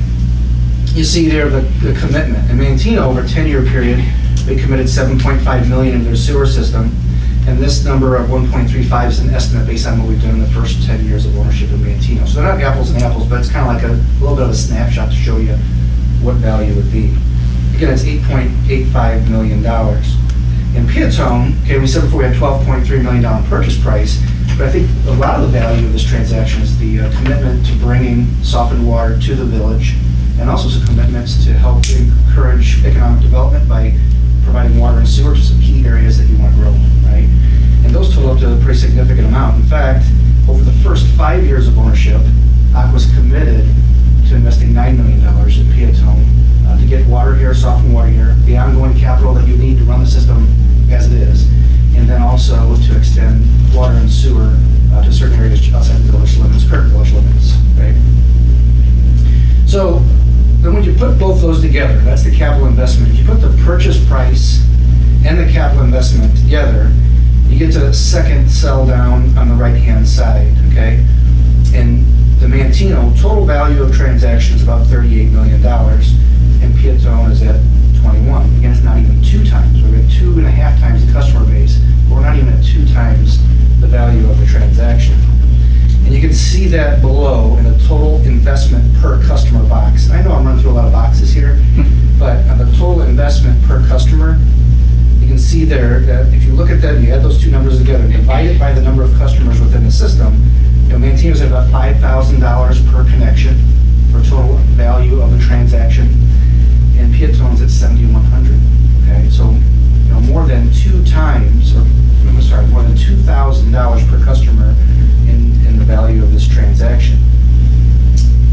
you see there the commitment. In Manteno, over a 10-year period, they committed $7.5 million into their sewer system, and this number of 1.35 is an estimate based on what we've done in the first 10 years of ownership of Manteno. So they're not apples and apples, but it's kind of like a little bit of a snapshot to show you what value would be. Again, it's $8.85 million. In Peotone, okay, we said before we had $12.3 million purchase price, but I think a lot of the value of this transaction is the commitment to bringing softened water to the village, and also some commitments to help encourage economic development by providing water and sewer to some key areas that you want to grow, right? And those total up to a pretty significant amount. In fact, over the first 5 years of ownership, Aqua's committed to investing $9 million in Peotone to get water here, softened water here, the ongoing capital that you need to run the system as it is, and then also to extend water and sewer to certain areas outside the village limits, current village limits, right? So then when you put both those together, that's the capital investment. If you put the purchase price and the capital investment together, you get to the second cell down on the right-hand side, okay? And the Manteno total value of transactions is about $38 million, and Peotone is at 21. Again, it's not even 2 times. We're at 2.5 times the customer base, but we're not even at 2 times the value of the transaction. And you can see that below in the total investment per customer box. And I know I'm running through a lot of boxes here, but on the total investment per customer, you can see there that if you look at that, you add those 2 numbers together and divide it by the number of customers within the system, Manteno's at about $5,000 per connection for total value of the transaction, and Peotone's at $7,100. Okay, so more than 2 times, or I'm sorry, more than $2,000 per customer in the value of this transaction.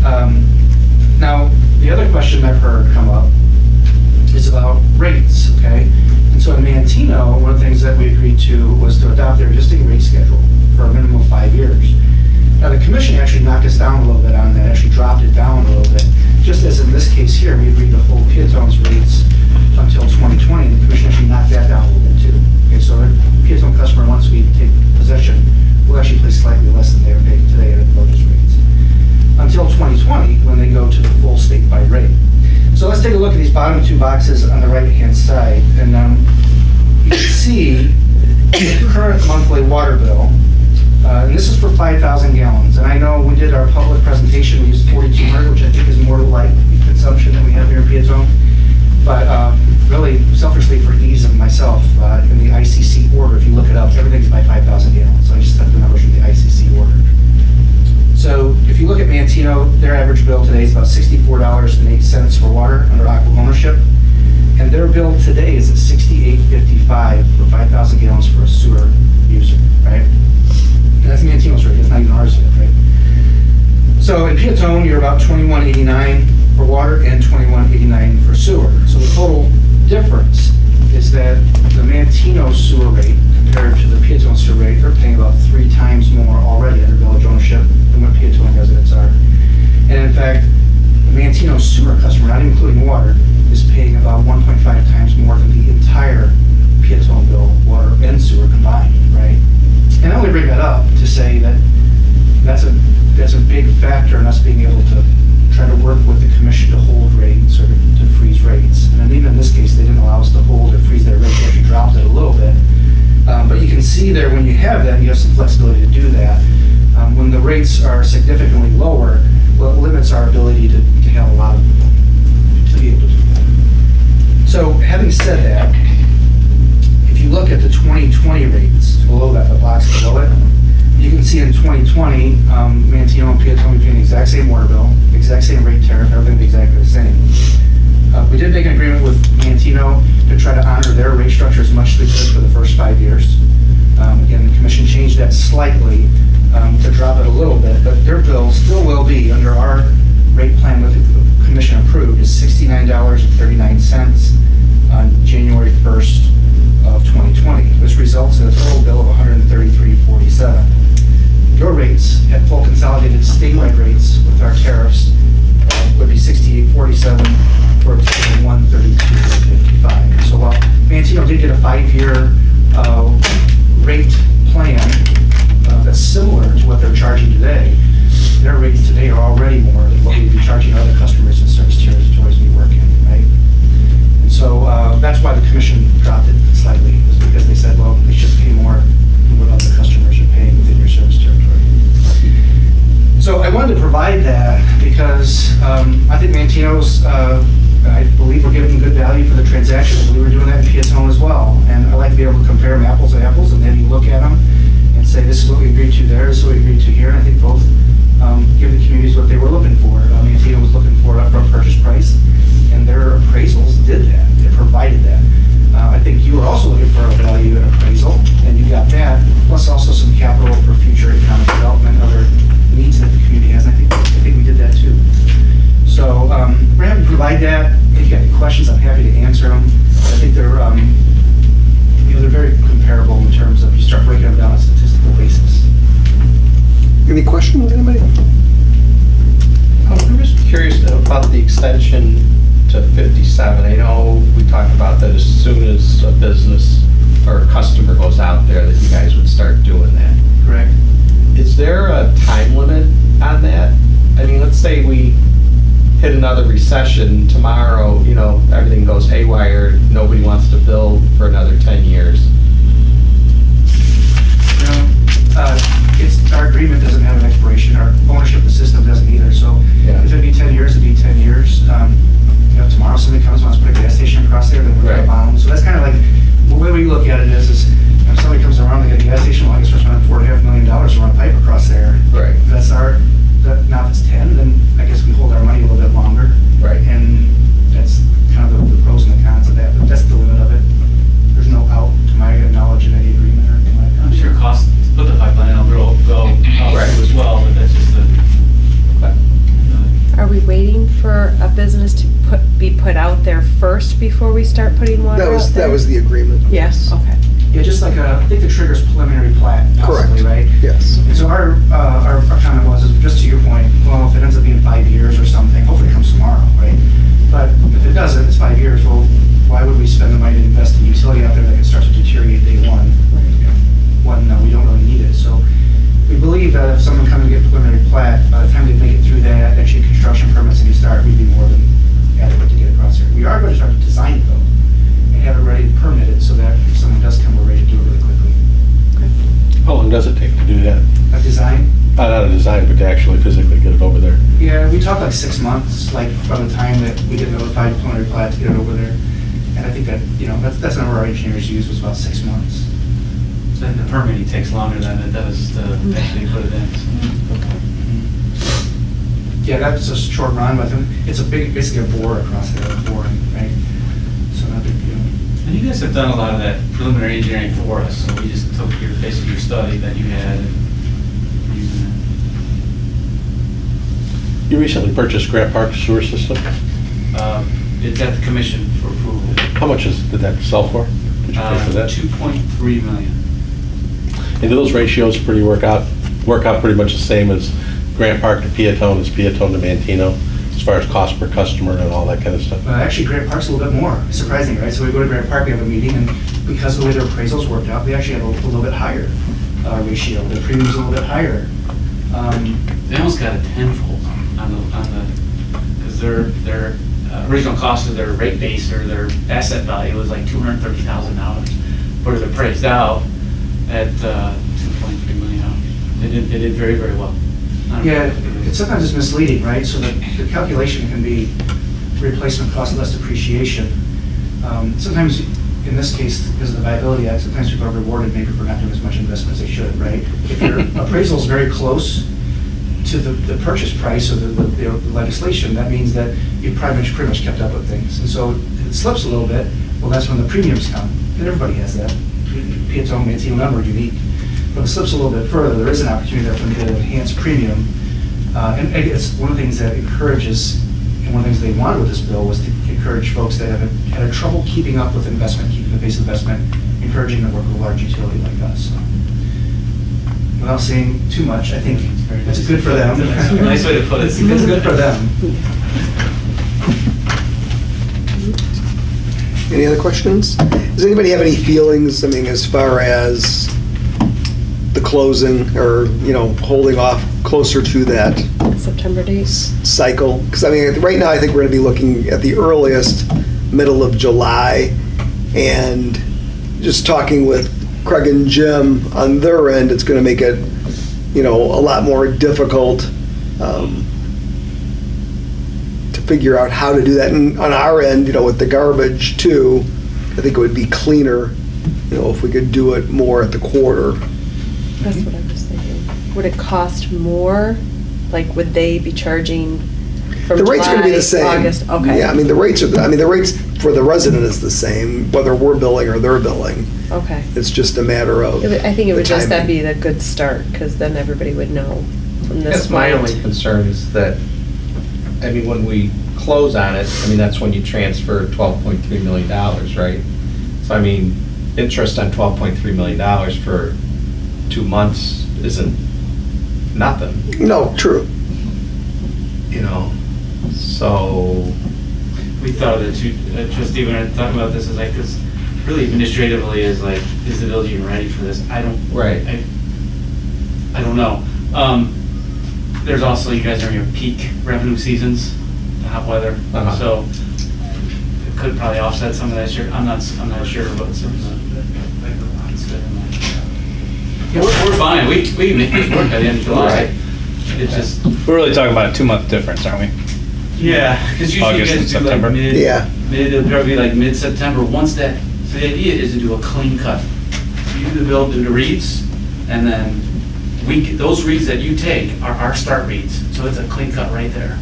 Now, the other question I've heard come up is about rates. Okay, and so in Manteno, one of the things that we agreed to was to adopt their existing rate schedule for a minimum of 5 years. Now, the commission actually knocked us down a little bit on that, actually dropped it down a little bit. Just as in this case here, we agreed to hold Peotone's rates until 2020, and the commission actually knocked that down a little bit too. Okay, so a Peotone customer, once we take possession, will actually pay slightly less than they are paying today at the village rates. Until 2020, when they go to the full statewide rate. So let's take a look at these bottom two boxes on the right-hand side, and you can see the current monthly water bill. And this is for 5,000 gallons. And I know we did our public presentation, we used 4,200, which I think is more like the consumption that we have here in Peotone. But really, selfishly, for ease of myself, in the ICC order, if you look it up, everything's by 5,000 gallons. So I just took the numbers from the ICC order. So if you look at Manteno, their average bill today is about $64.08 for water under aqua ownership. And their bill today is at $68.55 for 5,000 gallons for a sewer user, right? And that's Manteno's rate, that's not even ours yet, right? So in Peotone, you're about $21.89 for water and $21.89 for sewer. So the total difference is that the Manteno sewer rate compared to the Peotone sewer rate, they're paying about 3 times more already under village ownership than what Peotone residents are. And in fact, the Manteno sewer customer, not including water, is paying about 1.5 times more than the entire Peotone bill, water and sewer combined, right? And I only bring that up to say that that's a big factor in us being able to try to work with the commission to hold rates or to freeze rates. And then even in this case, they didn't allow us to hold or freeze their rate. They actually dropped it a little bit. But you can see there when you have that, you have some flexibility to do that. When the rates are significantly lower, well, it limits our ability to have a lot of, to be able to do that. So having said that, if you look at the 2020 rates below that, the box below it, you can see in 2020, Manteno and Peotone paying the exact same water bill, exact same rate tariff, everything exactly the same. We did make an agreement with Manteno to try to honor their rate structure as much as we could for the first 5 years. Again, the commission changed that slightly to drop it a little bit, but their bill still will be, under our rate plan that the commission approved, is $69.39 on January 1st of 2020. This results in a total bill of $133.47. Your rates at full consolidated statewide rates with our tariffs would be $68.47 for a total of $132.55. So while Manteno did get a 5-year rate plan that's similar to what they're charging today, their rates today are already more than what we'd be charging other customers in service territories we work in, right? And so that's why the commission dropped it slightly, was because they said, well, they should pay more than what other customers are paying within your service territory. So I wanted to provide that because I think Manteno's, I believe we're giving good value for the transaction. I believe we're doing that in Peotone as well. And I like to be able to compare them apples to apples, and then you look at them and say, this is what we agreed to there, this is what we agreed to here. And I think both give the communities what they were looking for. Manteno was looking for an upfront purchase price, and their appraisals did that. They provided that. I think you were also looking for a value and appraisal, and you got that, plus also some capital for future economic development, other needs that the community has. And I think we did that too. So we're happy to provide that. If you have any questions, I'm happy to answer them. I think they're, they're very comparable in terms of you start breaking them down on a statistical basis. Any questions, anybody? I'm just curious about the extension to 57. I know we talked about that as soon as a business or a customer goes out there that you guys would start doing that. Correct. Is there a time limit on that? I mean, let's say we hit another recession tomorrow, everything goes haywire, nobody wants to build for another 10 years. Our agreement doesn't have an expiration. Our ownership of the system doesn't either. So if it'd be 10 years, it'd be 10 years. Tomorrow somebody comes and wants to put a gas station across there, then we're bound. So that's kind of like, the way we look at it is if somebody comes around, they get a gas station, well, I guess we're spending $4.5 million to run a pipe across there. Right. That's now if it's 10, then I guess we hold our money a little bit longer. Right. And that's kind of the pros and the cons of that, but that's the limit of it. There's no out, to my knowledge, in any agreement or anything like that. I'm sure costs to put the pipeline in will go out as well, but that's just the. Are we waiting for a business to be put out there first before we start putting water out there? That was the agreement. Yes. Okay. Yeah, just like I think the trigger's preliminary plat, possibly, right? Yes. And so our comment was, is just to your point, well, if it ends up being 5 years or something, hopefully it comes tomorrow, right? But if it doesn't, it's 5 years, well, why would we spend the money to invest in utility out there that can start to deteriorate day one? When we don't really need it. So we believe that if someone comes and get preliminary plat, by the time they make it through that, actually construction permits and you start, we'd be more than adequate to get across there. We are going to start to design it though, and have it ready to permit it so that if someone does come, we're ready to do it really quickly. How long does it take to do that? A design? Not a design, but to actually physically get it over there. Yeah, we talk like 6 months, like from the time that we get notified preliminary plat to get it over there. And I think that, that's the number our engineers used was about 6 months. Then the permitting takes longer than it does to actually put it in. Yeah, that's a short run, but it's basically a bore across there, boring, right? So not a big deal. And you guys have done a lot of that preliminary engineering for us, so we just took basically your study that you had and using it. You recently purchased Grant Park sewer system. It's at the commission for approval. How much did that sell for? Did you pay for that? 2.3 million. And do those ratios work out pretty much the same as Grant Park to Peotone, as Peotone to Mantino, as far as cost per customer and all that kind of stuff? Actually, Grant Park's a little bit more, surprising, right? So we go to Grant Park, we have a meeting, and because of the way their appraisals worked out, they actually have a little bit higher ratio. The premium's a little bit higher. They almost got a tenfold on the, because their original cost of their rate base or their asset value was like $230,000, but it appraised out at $2.3 million. They did very, very well. Yeah, sometimes it's misleading, right? So the calculation can be replacement cost less depreciation. Sometimes, in this case, because of the Viability Act, sometimes people are rewarded maybe for not doing as much investment as they should, right? If your appraisal is very close to the purchase price or the legislation, that means that you've pretty much kept up with things. And so it slips a little bit, well, that's when the premiums come. And everybody has that. Peotone, Mantino number are unique. But it slips a little bit further, there is an opportunity there for them to get an enhanced premium. And it's one of the things that encourages, and one of the things they wanted with this bill was to encourage folks that have had trouble keeping up with investment, keeping the pace of investment, encouraging them to work with a large utility like us. So, without saying too much, I think it's good for them. Nice way to put it. It's good for them. Any other questions? Does anybody have any feelings, as far as the closing or, holding off closer to that September date? Cycle? Because, right now I think we're going to be looking at the earliest middle of July, and just talking with Craig and Jim on their end, it's going to make it, a lot more difficult to figure out how to do that. And on our end, with the garbage too, I think it would be cleaner, if we could do it more at the quarter. That's what I was thinking. Would it cost more? Like, would they be charging from The rates are going to be the same. August? Okay. Yeah, the rates for the resident is the same, whether we're billing or they're billing. Okay. It's just a matter of I think it would just timing. be the good start, because then everybody would know from this That's my point. only concern is that, when we close on it, that's when you transfer $12.3 million, right? So, interest on $12.3 million for 2 months isn't nothing. No, true. So. We thought of it too, Trustee, when I talked about this, is like, because really administratively is like, is the building ready for this? I don't know. There's also, you guys are in your peak revenue seasons, the hot weather, so it could probably offset some of that. I'm not sure what some of the. We're fine. We can make this work by the end of July. Right. It's just. We're really talking about a 2-month difference, aren't we? Yeah, because usually August you and guys do September? like it'll probably be like mid-September. Once that, so the idea is to do a clean cut. You do the bill, do the reads, and then those reads that you take are our start reads. So it's a clean cut right there.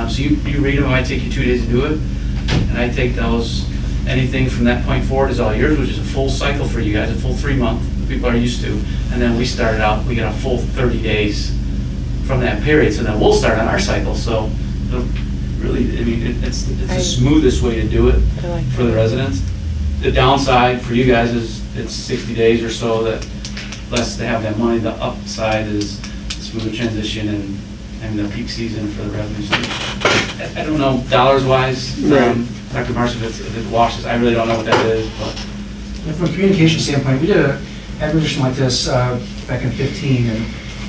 So you read them, it might take you 2 days to do it, and I take those, anything from that point forward is all yours, which is a full cycle for you guys, a full 3 month, people are used to. And then we start it out, we get a full 30 days from that period, so then we'll start on our cycle. So really, it's the smoothest way to do it I like for the residents. the downside for you guys is it's 60 days or so that less to have that money. The upside is smooth transition and the peak season for the revenue. So I don't know dollars wise, Dr. Marshall, if it washes. I really don't know what that is, but. From a communication standpoint, we did an acquisition like this back in 15, and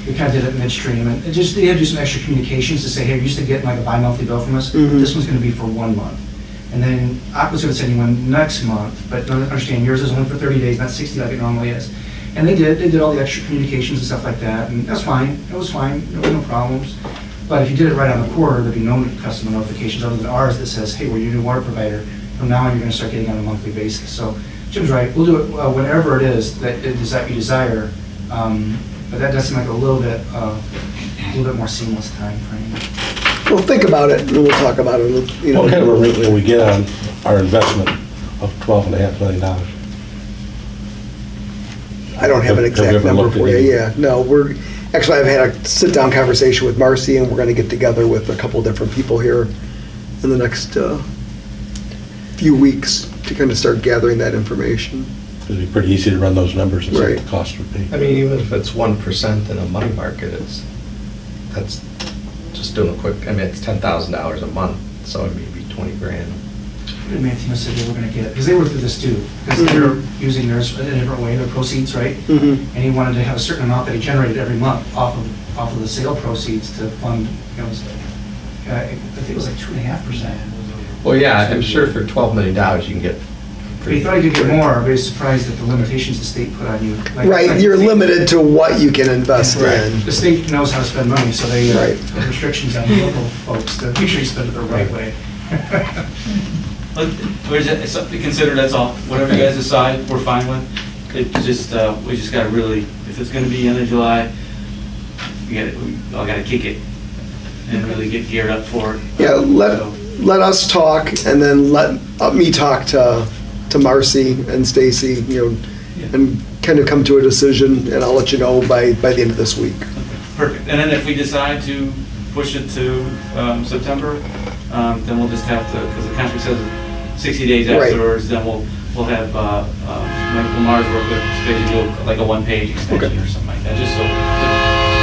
we kind of did it midstream, and they had to do some extra communications to say, hey, you used to get like a bi-monthly bill from us. This one's going to be for 1 month. And then Aqua's going to send you one next month, but understand yours is only for 30 days, not 60 like it normally is. And they did all the extra communications and stuff like that, and that's fine. It was fine, there were no problems. But if you did it right on the quarter, there'd be no customer notifications other than ours that says, hey, we're your new water provider. From now on, you're going to start getting on a monthly basis. So Jim's right. We'll do it whenever it is that you desire, but that does seem like a little bit more seamless time frame. We'll think about it, and we'll talk about it. You know, What kind of a rate will we get on our investment of $12.5 million? I don't have an Have we exact ever number looked at for you. any? Yeah, no, actually I've had a sit-down conversation with Marcy, and we're going to get together with a couple different people here in the next few weeks to kind of start gathering that information. It'd be pretty easy to run those numbers and see Right. what the cost would be. I mean, even if it's 1% in a money market, that's just doing a quick, I mean, it's $10,000 a month, so it may be 20 grand. What did Mantino said they were going to get? Because they were through this too, because they were using theirs in a different way, their proceeds, right? And he wanted to have a certain amount that he generated every month off of the sale proceeds to fund, I think it was like 2.5%. Well, yeah, I'm sure for $12 million you can get. But he thought he could get more, but he was surprised at the limitations the state put on you. Right, you're limited to what you can invest in. The state knows how to spend money, so they Right. put restrictions on local folks to make sure you spend it the right way. But it's something to consider, that's all. Whatever you guys decide, we're fine with. It just, we just gotta really, if it's gonna be end of July, we all gotta kick it and really get geared up for it. Yeah, let us talk, and then let me talk to Marcy and Stacy, and kind of come to a decision, and I'll let you know by the end of this week. Perfect. And then if we decide to push it to September, then we'll just have to, because the contract says 60 days Right. afterwards, then we'll have Mike Lamar's work with Stacy do like a one-page extension or something like that, just so to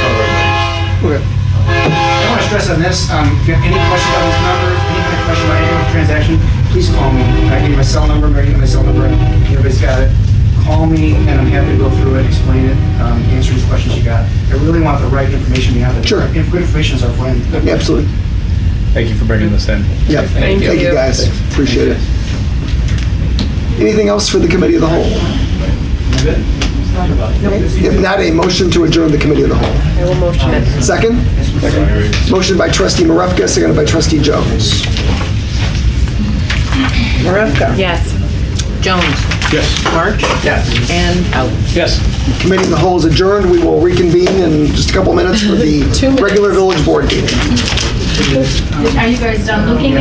cover everybody. Okay. I want to stress on this, if you have any questions about these numbers, any kind of question about any of the transaction, please call me. I give you my cell number, Mary, my cell number, and everybody's got it. Call me, and I'm happy to go through it, explain it, answer any questions you got. I really want the right information behind it. Sure. If good information is our friend. Absolutely. Thank you for bringing this in. Yeah, thank you guys. Appreciate it. Anything else for the committee of the whole? If not, a motion to adjourn the committee of the whole. I will motion it. Second? Motion by trustee Marevka, seconded by trustee Jones. Marevka? Yes. Jones? Yes. March? Yes. And out. Yes. Committee of the whole is adjourned. We will reconvene in just a couple minutes for the 2 minutes. regular village board meeting. Are you guys done looking at